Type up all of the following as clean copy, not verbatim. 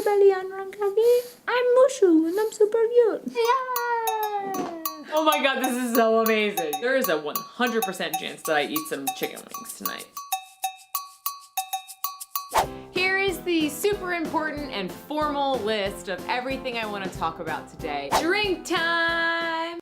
everybody, I'm Rankaki. I'm Mushu and I'm super cute. Yeah! Oh my god, this is so amazing. There is a 100% chance that I eat some chicken wings tonight. Here is the super important and formal list of everything I want to talk about today. Drink time!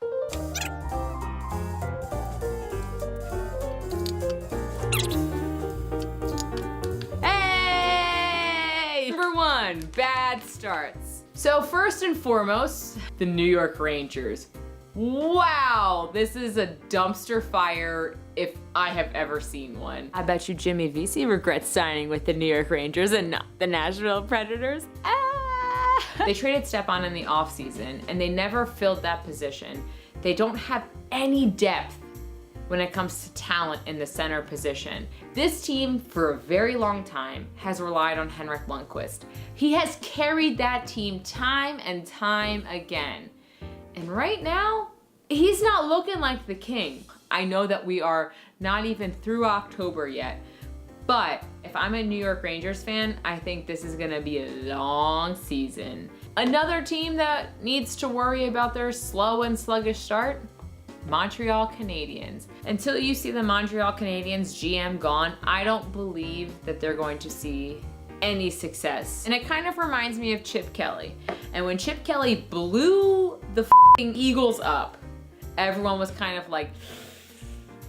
Hey! Number 1, bad starts. So first and foremost, the New York Rangers. Wow, this is a dumpster fire if I have ever seen one. I bet you Jimmy Vesey regrets signing with the New York Rangers and not the Nashville Predators. They traded Stepan in the offseason and they never filled that position. They don't have any depth when it comes to talent in the center position. This team, for a very long time, has relied on Henrik Lundqvist. He has carried that team time and time again. And right now, he's not looking like the king. I know that we are not even through October yet, but if I'm a New York Rangers fan, I think this is gonna be a long season. Another team that needs to worry about their slow and sluggish start, Montreal Canadiens. Until you see the Montreal Canadiens GM gone, I don't believe that they're going to see any success. And it kind of reminds me of Chip Kelly. And when Chip Kelly blew the Eagles up, everyone was kind of like,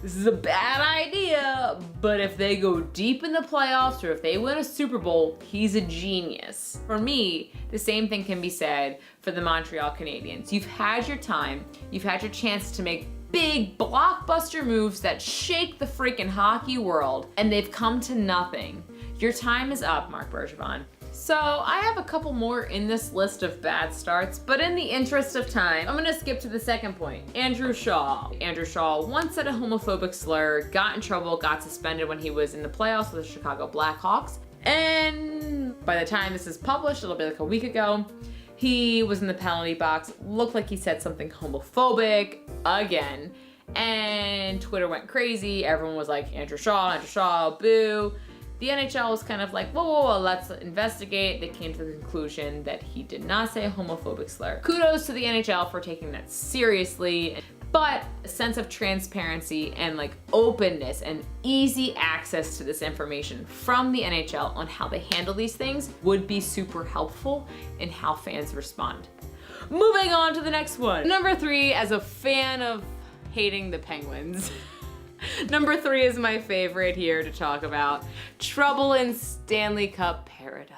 this is a bad idea, but if they go deep in the playoffs or if they win a Super Bowl, he's a genius. For me, the same thing can be said for the Montreal Canadiens. You've had your time, you've had your chance to make big blockbuster moves that shake the freaking hockey world, and they've come to nothing. Your time is up, Marc Bergevin. So I have a couple more in this list of bad starts, but in the interest of time, I'm gonna skip to the second point. Andrew Shaw. Andrew Shaw once said a homophobic slur, got in trouble, got suspended when he was in the playoffs with the Chicago Blackhawks. And by the time this is published, it'll be like a week ago, he was in the penalty box, looked like he said something homophobic again, and Twitter went crazy. Everyone was like, Andrew Shaw, boo. The NHL was kind of like, whoa, let's investigate. They came to the conclusion that he did not say a homophobic slur. Kudos to the NHL for taking that seriously, but a sense of transparency and like openness and easy access to this information from the NHL on how they handle these things would be super helpful in how fans respond. Moving on to the next one. Number 3, as a fan of hating the Penguins. Number 3 is my favorite here to talk about. Trouble in Stanley Cup paradise.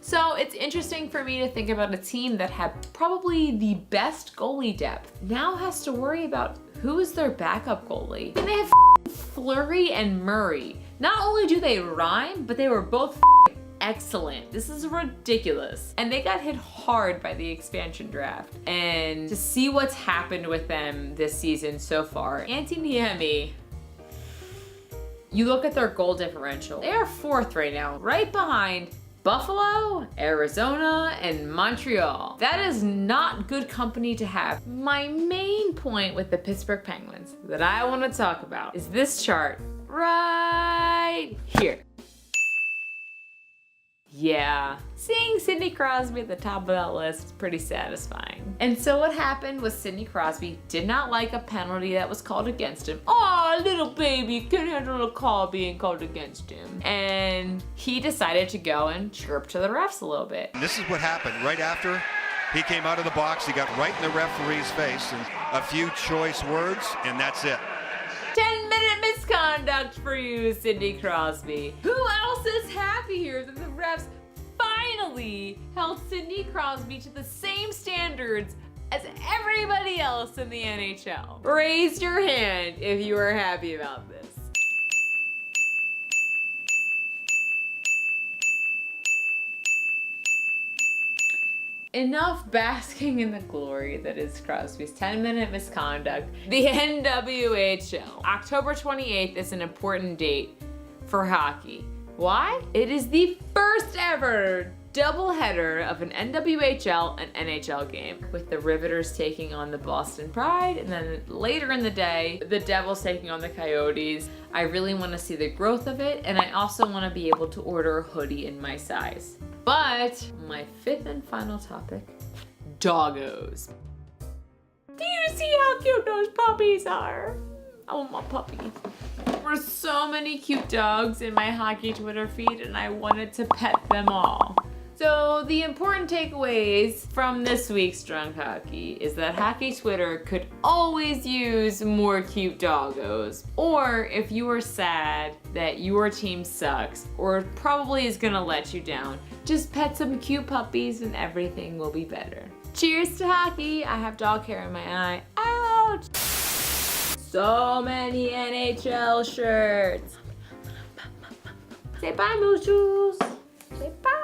So it's interesting for me to think about a team that had probably the best goalie depth now has to worry about who is their backup goalie. And they have Fleury and Murray. Not only do they rhyme, but they were both excellent. This is ridiculous. And they got hit hard by the expansion draft. And to see what's happened with them this season so far, Niemi, you look at their goal differential, they are 4th right now, right behind Buffalo, Arizona, and Montreal. That is not good company to have. My main point with the Pittsburgh Penguins that I want to talk about is this chart right here. Yeah, seeing Sidney Crosby at the top of that list is pretty satisfying. And so what happened was Sidney Crosby did not like a penalty that was called against him. Oh, little baby can handle a call being called against him. And he decided to go and chirp to the refs a little bit. And this is what happened right after he came out of the box. He got right in the referee's face and a few choice words, and that's it. 10-minute misconduct for you, Sidney Crosby. Who else is happier than the refs finally held Sidney Crosby to the same standards as everybody else in the NHL? Raise your hand if you are happy about this. Enough basking in the glory that is Crosby's 10-minute misconduct. The NWHL. October 28th is an important date for hockey. Why? It is the first ever doubleheader of an NWHL and NHL game with the Riveters taking on the Boston Pride, and then later in the day, the Devils taking on the Coyotes. I really want to see the growth of it, and I also want to be able to order a hoodie in my size. But my fifth and final topic, doggos. Do you see how cute those puppies are? I want my puppies. There were so many cute dogs in my hockey Twitter feed, and I wanted to pet them all. So the important takeaways from this week's Drunk Hockey is that Hockey Twitter could always use more cute doggos. Or if you are sad that your team sucks or probably is gonna let you down, just pet some cute puppies and everything will be better. Cheers to hockey. I have dog hair in my eye. Ouch! So many NHL shirts. Say bye, Mooshoos. Say bye.